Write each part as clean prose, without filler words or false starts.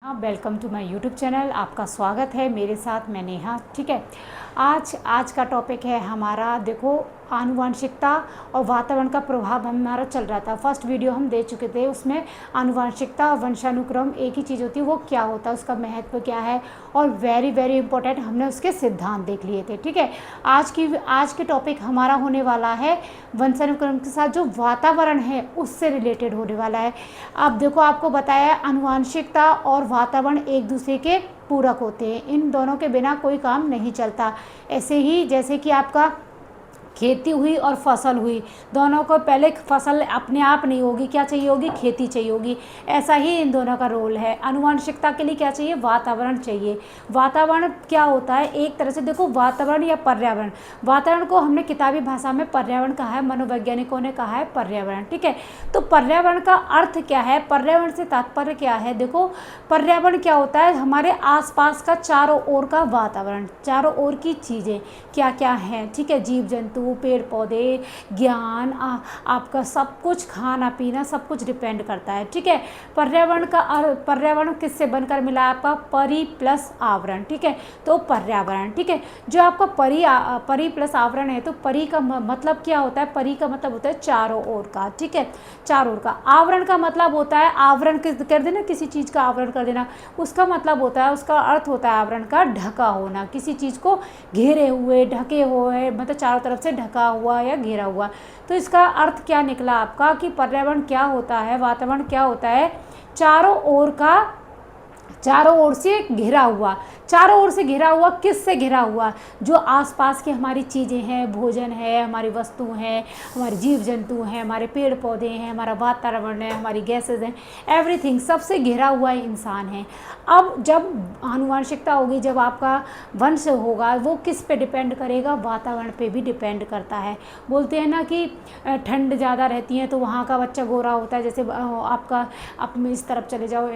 Welcome to my YouTube channel. आपका स्वागत है। मेरे साथ मैं नेहा। ठीक है, आज का टॉपिक है हमारा, देखो, आनुवंशिकता और वातावरण का प्रभाव हमारा चल रहा था। फर्स्ट वीडियो हम दे चुके थे, उसमें आनुवंशिकता और वंशानुक्रम एक ही चीज़ होती है, वो क्या होता है, उसका महत्व क्या है, और वेरी वेरी इंपॉर्टेंट हमने उसके सिद्धांत देख लिए थे। ठीक है, आज के टॉपिक हमारा होने वाला है वंशानुक्रम के साथ जो वातावरण है उससे रिलेटेड होने वाला है। अब देखो, आपको बताया आनुवंशिकता और वातावरण एक दूसरे के पूरक होते हैं, इन दोनों के बिना कोई काम नहीं चलता। ऐसे ही जैसे कि आपका खेती हुई और फसल हुई, दोनों को पहले फसल अपने आप नहीं होगी, क्या चाहिए होगी, खेती चाहिए होगी। ऐसा ही इन दोनों का रोल है। आनुवंशिकता के लिए क्या चाहिए, वातावरण चाहिए। वातावरण क्या होता है, एक तरह से देखो, वातावरण या पर्यावरण, वातावरण को हमने किताबी भाषा में पर्यावरण कहा है, मनोवैज्ञानिकों ने कहा है पर्यावरण। ठीक है, तो पर्यावरण का अर्थ क्या है, पर्यावरण से तात्पर्य क्या है। देखो, पर्यावरण क्या होता है, हमारे आसपास का चारों ओर का वातावरण, चारों ओर की चीज़ें क्या क्या हैं। ठीक है, जीव जंतु, पेड़ पौधे, ज्ञान, आपका सब कुछ, खाना पीना, सब कुछ डिपेंड करता है। ठीक है, पर्यावरण किससे बनकर मिला है, आपका परि प्लस आवरण। ठीक है, तो पर्यावरण, ठीक है, जो आपका परि प्लस आवरण है, तो परि का मतलब क्या होता है, परि का मतलब होता है चारों ओर का। ठीक है, चारों ओर का। आवरण का मतलब होता है, आवरण कर देना, किसी चीज़ का आवरण कर देना, उसका मतलब होता है, उसका अर्थ होता है आवरण का ढका होना, किसी चीज़ को घेरे हुए, ढके हुए, मतलब चारों तरफ से ढका हुआ या घेरा हुआ। तो इसका अर्थ क्या निकला आपका कि पर्यावरण क्या होता है, वातावरण क्या होता है, चारों ओर का, चारों ओर से घिरा हुआ। चारों ओर से घिरा हुआ, किस से घिरा हुआ, जो आसपास की हमारी चीज़ें हैं, भोजन है, हमारी वस्तु हैं, हमारे जीव जंतु हैं, हमारे पेड़ पौधे हैं, हमारा वातावरण है, हमारी गैसेज हैं, एवरीथिंग, सबसे घिरा हुआ इंसान है। अब जब आनुवंशिकता होगी, जब आपका वंश होगा, वो किस पे डिपेंड करेगा, वातावरण पे भी डिपेंड करता है। बोलते हैं ना कि ठंड ज़्यादा रहती है तो वहाँ का बच्चा गोरा होता है। जैसे आपका, आप इस तरफ चले जाओ,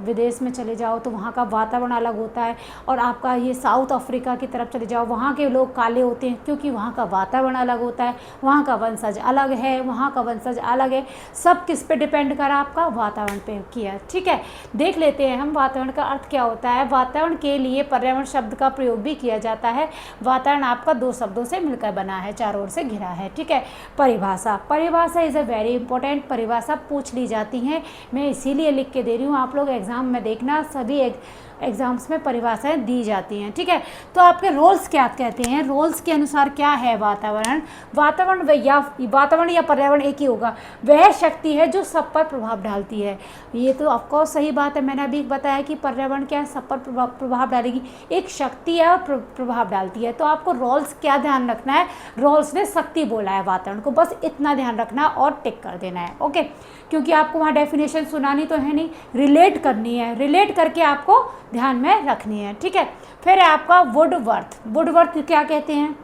विदेश में चले जाओ तो वहाँ का वातावरण अलग होता है, और आपका ये साउथ अफ्रीका की तरफ चले जाओ, वहाँ के लोग काले होते हैं, क्योंकि वहाँ का वातावरण अलग होता है, वहाँ का वंशज अलग है, वहाँ का वंशज अलग है। सब किस पे डिपेंड करा, आपका वातावरण पे किया। ठीक है, देख लेते हैं हम वातावरण का अर्थ क्या होता है। वातावरण के लिए पर्यावरण शब्द का प्रयोग भी किया जाता है। वातावरण आपका दो शब्दों से मिलकर बना है, चारों ओर से घिरा है। ठीक है, परिभाषा, परिभाषा इज़ अ वेरी इंपॉर्टेंट, परिभाषा पूछ ली जाती है, मैं इसीलिए लिख के दे रही हूँ, आप लोग एग्जाम में देखना, सभी एग्जाम्स में परिभाषाएं दी जाती हैं। ठीक है, तो आपके रोल्स क्या कहते हैं, रोल्स के अनुसार क्या है वातावरण, वातावरण या पर्यावरण एक ही होगा, वह शक्ति है जो सब पर प्रभाव डालती है। ये तो ऑफकोर्स सही बात है, मैंने अभी बताया कि पर्यावरण क्या है, सब पर प्रभाव डालेगी, एक शक्ति है और प्रभाव डालती है। तो आपको रोल्स क्या ध्यान रखना है, रोल्स ने शक्ति बोला है वातावरण को, बस इतना ध्यान रखना और टिक कर देना है। ओके, क्योंकि आपको वहाँ डेफिनेशन सुनानी तो है नहीं, रिलेट करनी है, रिलेट करके आपको ध्यान में रखनी है। ठीक है, फिर है आपका वुडवर्थ। वुडवर्थ क्या कहते हैं,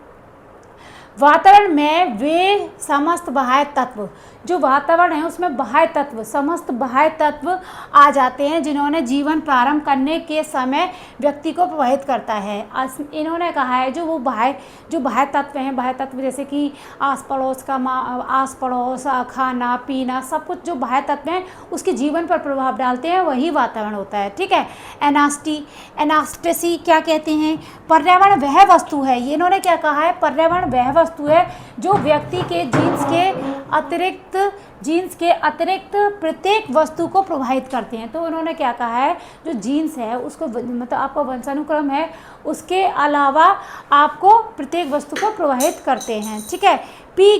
वातावरण में वे समस्त बाह्य तत्व, जो वातावरण है उसमें बाह्य तत्व, समस्त बाह्य तत्व आ जाते हैं जिन्होंने जीवन प्रारंभ करने के समय व्यक्ति को प्रभावित करता है। इन्होंने कहा है जो बाह्य तत्व हैं, बाह्य तत्व जैसे कि आस पड़ोस, खाना पीना, सब कुछ जो बाह्य तत्व हैं उसके जीवन पर प्रभाव डालते हैं, वही वातावरण होता है। ठीक है, एनास्टेसी क्या कहते हैं, पर्यावरण वह वस्तु है, ये इन्होंने क्या कहा है, पर्यावरण वह वस्तु है जो व्यक्ति के जीन्स के अतिरिक्त प्रत्येक वस्तु को प्रभावित करते हैं। तो उन्होंने क्या कहा है, जो जीन्स है उसको, मतलब आपका वंशानुक्रम है, उसके अलावा आपको प्रत्येक वस्तु को प्रभावित करते हैं। ठीक है, पी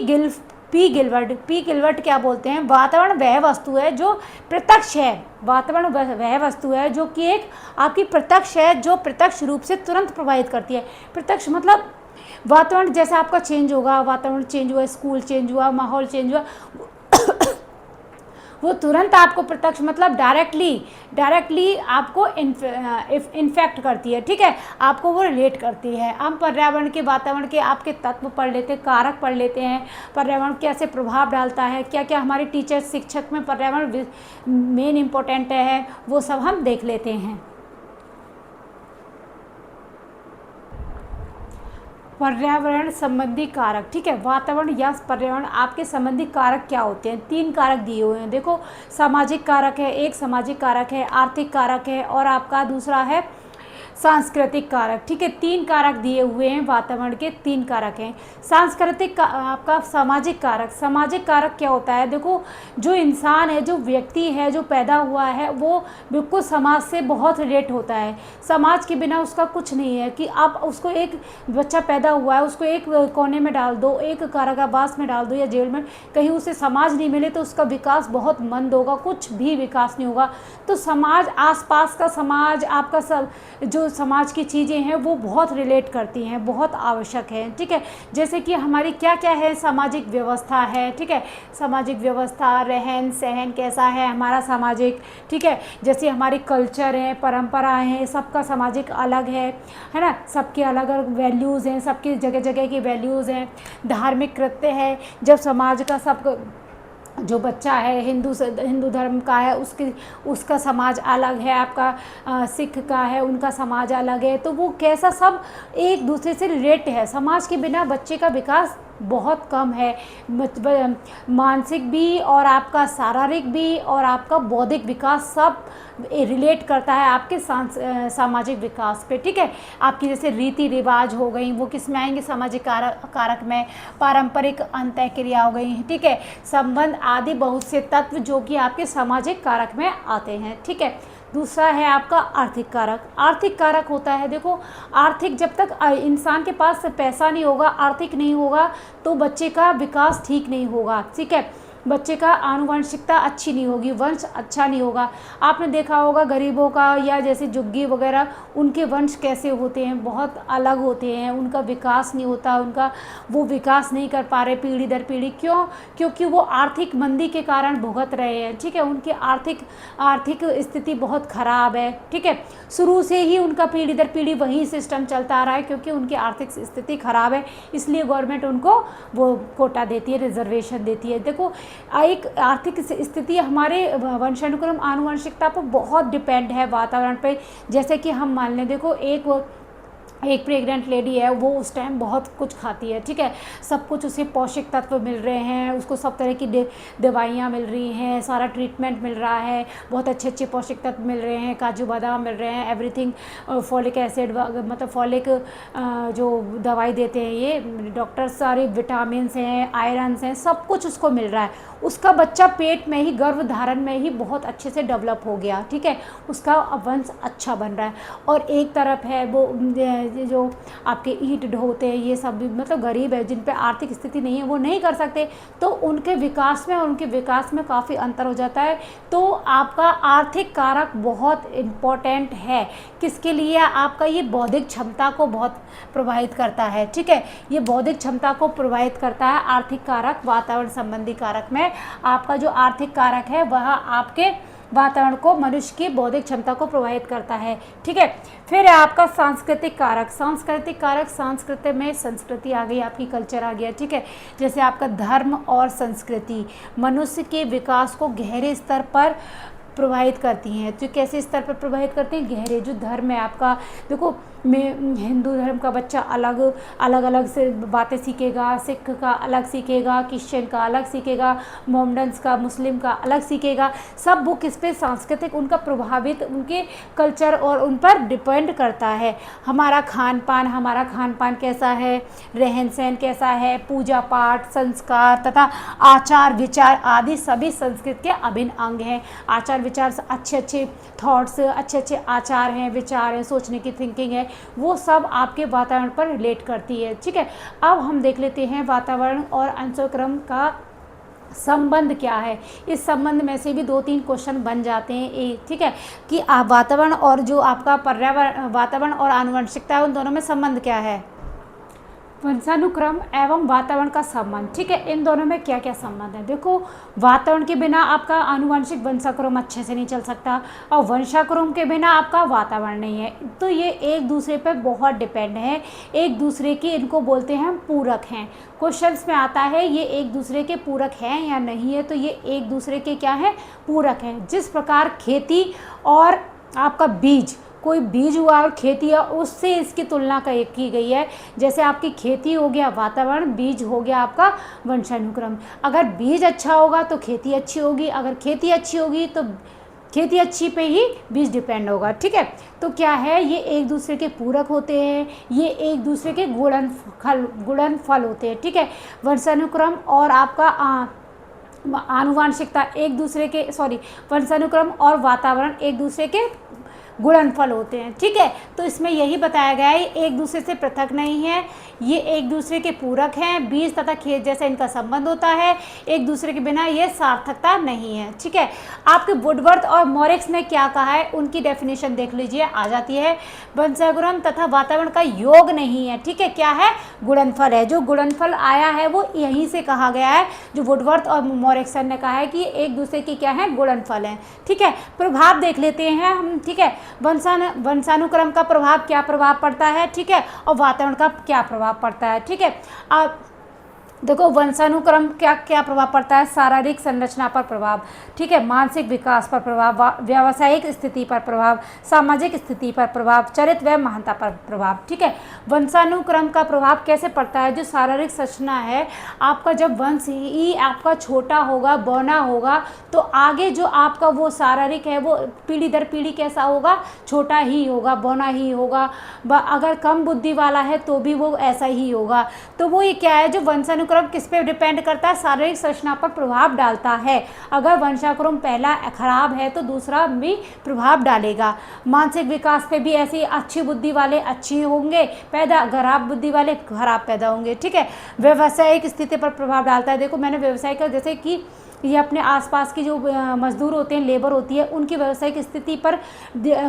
गिलवर्ट क्या बोलते हैं, वातावरण वह वस्तु है जो प्रत्यक्ष है, वातावरण वह वस्तु है जो कि एक आपकी प्रत्यक्ष है, जो प्रत्यक्ष रूप से तुरंत प्रभावित करती है। प्रत्यक्ष मतलब वातावरण जैसे आपका चेंज होगा, वातावरण चेंज हुआ, स्कूल चेंज हुआ, माहौल चेंज हुआ, वो तुरंत आपको प्रत्यक्ष मतलब डायरेक्टली आपको इन्फेक्ट करती है। ठीक है, आपको वो रिलेट करती है। हम पर्यावरण के, वातावरण के आपके तत्व पढ़ लेते हैं, कारक पढ़ लेते हैं, पर्यावरण कैसे प्रभाव डालता है, क्या क्या हमारे टीचर शिक्षक में पर्यावरण मेन इम्पोर्टेंट है, वो सब हम देख लेते हैं। पर्यावरण संबंधी कारक, ठीक है। वातावरण या पर्यावरण आपके संबंधी कारक क्या होते हैं? 3 कारक दिए हुए हैं। देखो, सामाजिक कारक है, एक सामाजिक कारक है, आर्थिक कारक है और आपका दूसरा है सांस्कृतिक कारक, ठीक है। 3 कारक दिए हुए हैं, वातावरण के 3 कारक हैं। सांस्कृतिक आपका सामाजिक कारक क्या होता है? देखो, जो इंसान है, जो व्यक्ति है, जो पैदा हुआ है, वो बिल्कुल समाज से बहुत रिलेट होता है। समाज के बिना उसका कुछ नहीं है। कि आप उसको, एक बच्चा पैदा हुआ है, उसको एक कोने में डाल दो, एक कारागारवास में डाल दो या जेल में, कहीं उसे समाज नहीं मिले तो उसका विकास बहुत मंद होगा, कुछ भी विकास नहीं होगा। तो समाज, आसपास का समाज, आपका सब जो समाज की चीज़ें हैं वो बहुत रिलेट करती हैं, बहुत आवश्यक है, ठीक है। जैसे कि हमारी क्या क्या है, सामाजिक व्यवस्था है, ठीक है। सामाजिक व्यवस्था, रहन सहन कैसा है हमारा सामाजिक, ठीक है। जैसे हमारी कल्चर है, परंपराएं हैं, सबका सामाजिक अलग है ना। सबके अलग अलग वैल्यूज़ हैं, सबकी जगह जगह की वैल्यूज़ हैं। धार्मिक कृत्य है, जब समाज का सब, जो बच्चा है हिंदू धर्म का है, उसका समाज अलग है, आपका सिख का है, उनका समाज अलग है। तो वो कैसा, सब एक दूसरे से रिलेट है। समाज के बिना बच्चे का विकास बहुत कम है, मानसिक भी और आपका शारीरिक भी और आपका बौद्धिक विकास सब रिलेट करता है आपके सामाजिक विकास पे, ठीक है। आपकी जैसे रीति रिवाज हो गई, वो किस में आएंगे? सामाजिक कारक में। पारंपरिक अंतः क्रिया हो गई, ठीक है। संबंध आदि बहुत से तत्व जो कि आपके सामाजिक कारक में आते हैं, ठीक है। दूसरा है आपका आर्थिक कारक। आर्थिक कारक होता है, देखो, आर्थिक, जब तक इंसान के पास पैसा नहीं होगा, आर्थिक नहीं होगा, तो बच्चे का विकास ठीक नहीं होगा, ठीक है। बच्चे का आनुवंशिकता अच्छी नहीं होगी, वंश अच्छा नहीं होगा। आपने देखा होगा गरीबों का, या जैसे झुग्गी वगैरह, उनके वंश कैसे होते हैं, बहुत अलग होते हैं, उनका विकास नहीं होता, उनका वो विकास नहीं कर पा रहे पीढ़ी दर पीढ़ी। क्यों? क्योंकि वो आर्थिक मंदी के कारण भुगत रहे हैं, ठीक है। उनकी आर्थिक स्थिति बहुत ख़राब है, ठीक है। शुरू से ही उनका पीढ़ी दर पीढ़ी वही सिस्टम चलता आ रहा है, क्योंकि उनकी आर्थिक स्थिति ख़राब है, इसलिए गवर्नमेंट उनको वो कोटा देती है, रिजर्वेशन देती है। देखो, एक आर्थिक स्थिति हमारे वंशानुक्रम, आनुवंशिकता पर बहुत डिपेंड है, वातावरण पे। जैसे कि हम मान लें, देखो, एक प्रेग्नेंट लेडी है, वो उस टाइम बहुत कुछ खाती है, ठीक है। सब कुछ उसे पौष्टिक तत्व मिल रहे हैं, उसको सब तरह की दवाइयाँ मिल रही हैं, सारा ट्रीटमेंट मिल रहा है, बहुत अच्छे अच्छे पौष्टिक तत्व मिल रहे हैं, काजू बादाम मिल रहे हैं, एवरीथिंग, फॉलिक एसिड, मतलब फॉलिक जो दवाई देते हैं ये डॉक्टर, सारे विटामिन्स हैं, आयरन्स हैं, सब कुछ उसको मिल रहा है। उसका बच्चा पेट में ही, गर्भधारण में ही बहुत अच्छे से डेवलप हो गया, ठीक है। उसका वंश अच्छा बन रहा है। और एक तरफ है वो जो आपके ईंट ढोते हैं, ये सब भी मतलब गरीब है, जिन पे आर्थिक स्थिति नहीं है, वो नहीं कर सकते, तो उनके विकास में और उनके विकास में काफ़ी अंतर हो जाता है। तो आपका आर्थिक कारक बहुत इम्पोर्टेंट है, किसके लिए? आपका ये बौद्धिक क्षमता को बहुत प्रभावित करता है, ठीक है। ये बौद्धिक क्षमता को प्रभावित करता है आर्थिक कारक। वातावरण संबंधी कारक में आपका जो आर्थिक कारक है वह आपके वातावरण को, मनुष्य की बौद्धिक क्षमता को प्रभावित करता है, ठीक है। फिर है आपका सांस्कृतिक कारक। सांस्कृतिक कारक, संस्कृति में संस्कृति आ गई, आपकी कल्चर आ गया, ठीक है। जैसे आपका धर्म और संस्कृति मनुष्य के विकास को गहरे स्तर पर प्रभावित करती हैं। तो कैसे स्तर पर प्रभावित करते हैं? गहरे, जो धर्म है आपका, देखो, में हिंदू धर्म का बच्चा अलग से बातें सीखेगा, सिख का अलग सीखेगा, क्रिश्चियन का अलग सीखेगा, मोहम्मडन्स का, मुस्लिम का अलग सीखेगा। सब वो किस पे? सांस्कृतिक, उनका प्रभावित, उनके कल्चर और उन पर डिपेंड करता है। हमारा खान पान कैसा है, रहन सहन कैसा है, पूजा पाठ, संस्कार तथा आचार विचार आदि सभी संस्कृत के अभिन्न अंग हैं। आचार विचार, अच्छे थॉट्स, अच्छे आचार हैं, विचार हैं, सोचने की थिंकिंग है, वो सब आपके वातावरण पर रिलेट करती है, ठीक है। अब हम देख लेते हैं वातावरण और अंशक्रम का संबंध क्या है। इस संबंध में से भी 2-3 क्वेश्चन बन जाते हैं, ठीक है, कि आप वातावरण और जो आपका पर्यावरण, वातावरण और आनुवंशिकता है, उन दोनों में संबंध क्या है। वंशानुक्रम एवं वातावरण का संबंध, ठीक है। इन दोनों में क्या क्या संबंध है? देखो, वातावरण के बिना आपका आनुवंशिक वंशानुक्रम अच्छे से नहीं चल सकता, और वंशानुक्रम के बिना आपका वातावरण नहीं है। तो ये एक दूसरे पर बहुत डिपेंड है, एक दूसरे की, इनको बोलते हैं हम पूरक हैं। क्वेश्चंस में आता है ये एक दूसरे के पूरक हैं या नहीं है, तो ये एक दूसरे के क्या है? पूरक हैं। जिस प्रकार खेती और आपका बीज कोई बीज हुआ और खेती है, उससे इसकी तुलना की गई है। जैसे आपकी खेती हो गया वातावरण, बीज हो गया आपका वंशानुक्रम। अगर बीज अच्छा होगा तो खेती अच्छी होगी, अगर खेती अच्छी होगी तो खेती अच्छी पे ही बीज डिपेंड होगा, ठीक है। तो क्या है, ये एक दूसरे के पूरक होते हैं, ये एक दूसरे के गुणनफल होते हैं, ठीक है। वंशानुक्रम और आपका आनुवांशिकता एक दूसरे के वंशानुक्रम और वातावरण एक दूसरे के गुणनफल होते हैं, ठीक है। तो इसमें यही बताया गया है, एक दूसरे से पृथक नहीं है, ये एक दूसरे के पूरक हैं। बीज तथा खेत जैसे इनका संबंध होता है, एक दूसरे के बिना ये सार्थकता नहीं है, ठीक है। आपके वुडवर्थ और मोरिक्स ने क्या कहा है, उनकी डेफिनेशन देख लीजिए, आ जाती है। वंशानुक्रम तथा वातावरण का योग नहीं है, ठीक है, क्या है, गुणनफल है। जो गुणनफल आया है वो यहीं से कहा गया है, जो वुडवर्थ और मोरिक्सन ने कहा है कि एक दूसरे की क्या है, गुणनफल है, ठीक है। प्रभाव देख लेते हैं हम, ठीक है। वंशानुक्रम का प्रभाव, क्या प्रभाव पड़ता है, ठीक है, और वातावरण का क्या प्रभाव पड़ता है, ठीक है। अब देखो वंशानुक्रम क्या क्या प्रभाव पड़ता है, शारीरिक संरचना पर प्रभाव, ठीक है, मानसिक विकास पर प्रभाव, व्यावसायिक स्थिति पर प्रभाव, सामाजिक स्थिति पर प्रभाव, चरित्र व महानता पर प्रभाव, ठीक है। वंशानुक्रम का प्रभाव कैसे पड़ता है, जो शारीरिक संरचना है आपका, जब वंश ही आपका छोटा होगा, बौना होगा, तो आगे जो आपका वो शारीरिक है वो पीढ़ी दर पीढ़ी कैसा होगा, छोटा ही होगा, बौना ही होगा। अगर कम बुद्धि वाला है तो भी वो ऐसा ही होगा। तो वो ये क्या है, जो वंशानुक्रम किस पे डिपेंड करता है, शारीरिक संरचना पर प्रभाव डालता है। अगर वंशानुक्रम पहला खराब है तो दूसरा भी प्रभाव डालेगा। मानसिक विकास पे भी ऐसी अच्छी बुद्धि वाले अच्छी होंगे पैदा, खराब बुद्धि वाले खराब पैदा होंगे, ठीक है। व्यावसायिक स्थिति पर प्रभाव डालता है। देखो मैंने व्यवसाय का, जैसे कि ये अपने आसपास की जो मजदूर होते हैं, लेबर होती है, उनकी व्यावसायिक स्थिति पर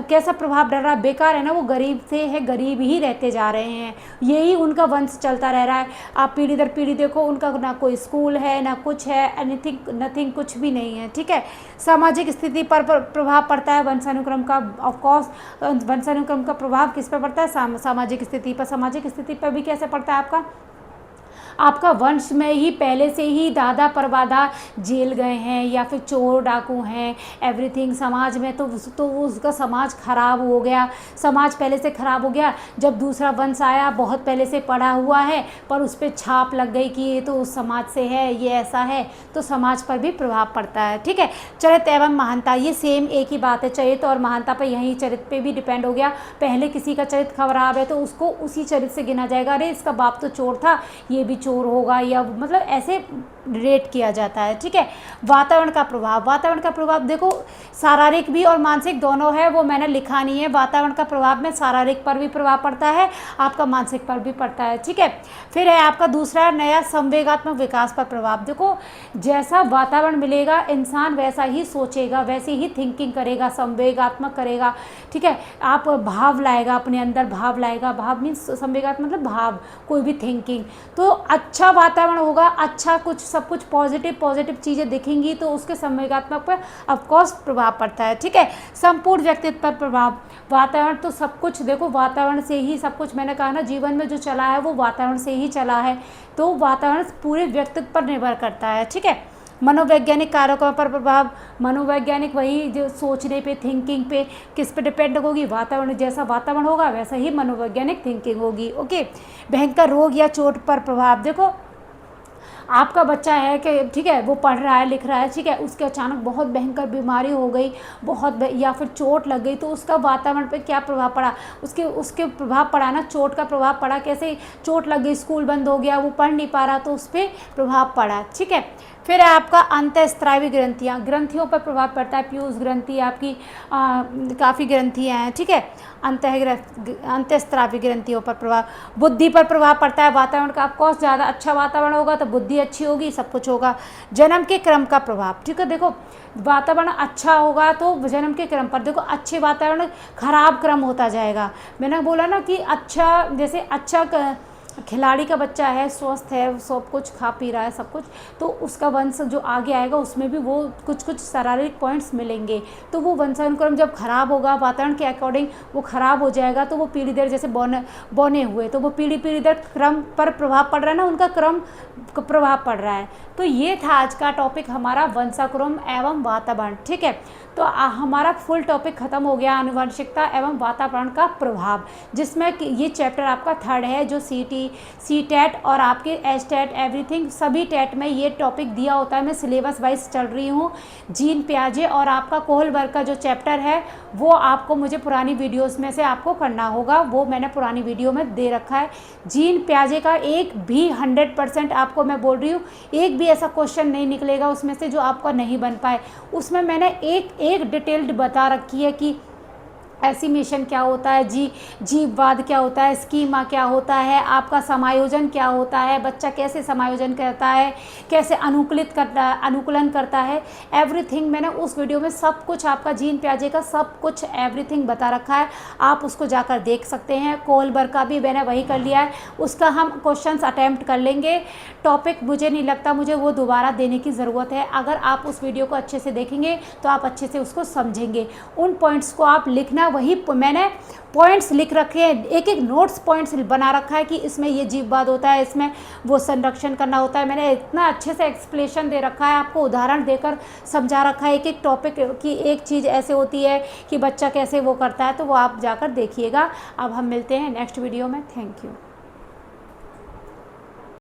कैसा प्रभाव डाल रहा है, बेकार है ना, वो गरीब से है गरीब ही रहते जा रहे हैं, यही उनका वंश चलता रह रहा है। आप पीढ़ी दर पीढ़ी देखो, उनका ना कोई स्कूल है ना कुछ है, एनीथिंग नथिंग, कुछ भी नहीं है, ठीक है। सामाजिक स्थिति पर प्रभाव पड़ता है वंशानुक्रम का, ऑफकोर्स वंशानुक्रम का प्रभाव किस पर पड़ता है, सामाजिक स्थिति पर। सामाजिक स्थिति पर भी कैसे पड़ता है, आपका वंश में ही पहले से ही दादा परदादा जेल गए हैं या फिर चोर डाकू हैं, एवरीथिंग समाज में, तो उसका समाज खराब हो गया, समाज पहले से खराब हो गया। जब दूसरा वंश आया, बहुत पहले से पढ़ा हुआ है, पर उस पर छाप लग गई कि ये तो उस समाज से है, ये ऐसा है, तो समाज पर भी प्रभाव पड़ता है, ठीक है। चरित्र एवं महानता, ये सेम एक ही बात है, चरित्र और महानता पर, यही चरित्र पे भी डिपेंड हो गया। पहले किसी का चरित्र खराब है तो उसको उसी चरित्र से गिना जाएगा, अरे इसका बाप तो चोर था, ये भी चोर होगा, या मतलब ऐसे रेट किया जाता है, ठीक है। वातावरण का प्रभाव, वातावरण का प्रभाव देखो शारीरिक भी और मानसिक दोनों है, वो मैंने लिखा नहीं है। वातावरण का प्रभाव में शारीरिक पर भी प्रभाव पड़ता है, आपका मानसिक पर भी पड़ता है, ठीक है। फिर है आपका दूसरा नया संवेगात्मक विकास पर प्रभाव। देखो जैसा वातावरण मिलेगा, इंसान वैसा ही सोचेगा, वैसे ही थिंकिंग करेगा, संवेगात्मक करेगा, ठीक है। आप भाव लाएगा, अपने अंदर भाव लाएगा, भाव मीन्स संवेगात्मक मतलब भाव, कोई भी थिंकिंग। तो अच्छा वातावरण होगा, अच्छा कुछ सब कुछ पॉजिटिव चीज़ें दिखेंगी, तो उसके संवेगात्मक पर ऑफकोर्स प्रभाव पड़ता है, ठीक है। संपूर्ण व्यक्तित्व पर प्रभाव, वातावरण तो सब कुछ, देखो वातावरण से ही सब कुछ, मैंने कहा ना जीवन में जो चला है वो वातावरण से ही चला है, तो वातावरण पूरे व्यक्तित्व पर निर्भर करता है, ठीक है। मनोवैज्ञानिक कारकों पर प्रभाव, मनोवैज्ञानिक वही जो सोचने पे, थिंकिंग पे किस पे डिपेंड होगी, वातावरण जैसा वातावरण होगा वैसा ही मनोवैज्ञानिक थिंकिंग होगी, ओके। भयंकर रोग या चोट पर प्रभाव, देखो आपका बच्चा है कि ठीक है वो पढ़ रहा है लिख रहा है, ठीक है, उसके अचानक बहुत भयंकर बीमारी हो गई, या फिर चोट लग गई, तो उसका वातावरण पे क्या प्रभाव पड़ा, उसके प्रभाव पड़ा ना, चोट का प्रभाव पड़ा। कैसे चोट लग गई, स्कूल बंद हो गया, वो पढ़ नहीं पा रहा, तो उस पर प्रभाव पड़ा, ठीक है। फिर है आपका अंतःस्रावी ग्रंथियाँ, ग्रंथियों पर प्रभाव पड़ता है। पीयूष ग्रंथि आपकी काफ़ी ग्रंथियाँ हैं, ठीक है। अंतःस्रावी ग्रंथियों पर प्रभाव, बुद्धि पर प्रभाव पड़ता है वातावरण का। ऑफकोर्स ज़्यादा अच्छा वातावरण होगा तो बुद्धि अच्छी होगी, सब कुछ होगा। जन्म के क्रम का प्रभाव, ठीक है, देखो वातावरण अच्छा होगा तो जन्म के क्रम पर, देखो अच्छे वातावरण खराब क्रम होता जाएगा। मैंने बोला ना कि अच्छा, जैसे अच्छा खिलाड़ी का बच्चा है, स्वस्थ है, सब कुछ खा पी रहा है सब कुछ, तो उसका वंश जो आगे आएगा उसमें भी वो कुछ शारीरिक पॉइंट्स मिलेंगे। तो वो वंशानुक्रम जब खराब होगा वातावरण के अकॉर्डिंग वो खराब हो जाएगा, तो वो पीढ़ी दर जैसे बौने हुए, तो वो पीढ़ी दर क्रम पर प्रभाव पड़ रहा है ना, उनका क्रम प्रभाव पड़ रहा है। तो ये था आज का टॉपिक हमारा, वंशानुक्रम एवं वातावरण, ठीक है। तो हमारा फुल टॉपिक ख़त्म हो गया आनुवंशिकता एवं वातावरण का प्रभाव, जिसमें कि ये चैप्टर आपका थर्ड है, जो सी टेट और आपके एस टेट एवरीथिंग सभी टेट में ये टॉपिक दिया होता है। मैं सिलेबस वाइज चल रही हूँ। जीन पियाजे और आपका कोहलबर्ग का जो चैप्टर है वो आपको मुझे पुरानी वीडियोस में से आपको करना होगा, वो मैंने पुरानी वीडियो में दे रखा है। जीन पियाजे का एक भी 100% आपको मैं बोल रही हूँ, एक भी ऐसा क्वेश्चन नहीं निकलेगा उसमें से जो आपका नहीं बन पाए। उसमें मैंने एक डिटेल्ड बता रखी है कि एसिमेशन क्या होता है, जीववाद क्या होता है, स्कीमा क्या होता है, आपका समायोजन क्या होता है, बच्चा कैसे समायोजन करता है, कैसे अनुकूलन करता है, एवरीथिंग मैंने उस वीडियो में सब कुछ आपका जीन पियाजे का सब कुछ एवरीथिंग बता रखा है। आप उसको जाकर देख सकते हैं। कोहलबर्ग का भी मैंने वही कर लिया है, उसका हम क्वेश्चंस अटैम्प्ट कर लेंगे। टॉपिक मुझे नहीं लगता मुझे वो दोबारा देने की ज़रूरत है। अगर आप उस वीडियो को अच्छे से देखेंगे तो आप अच्छे से उसको समझेंगे। उन पॉइंट्स को आप लिखना, वही मैंने पॉइंट्स लिख रखे हैं, एक एक नोट्स पॉइंट्स बना रखा है कि इसमें ये जीववाद होता है, इसमें वो संरक्षण करना होता है। मैंने इतना अच्छे से एक्सप्लेनेशन दे रखा है, आपको उदाहरण देकर समझा रखा है। एक एक टॉपिक की एक चीज़ ऐसे होती है कि बच्चा कैसे वो करता है, तो वो आप जाकर देखिएगा। अब हम मिलते हैं नेक्स्ट वीडियो में। Thank you.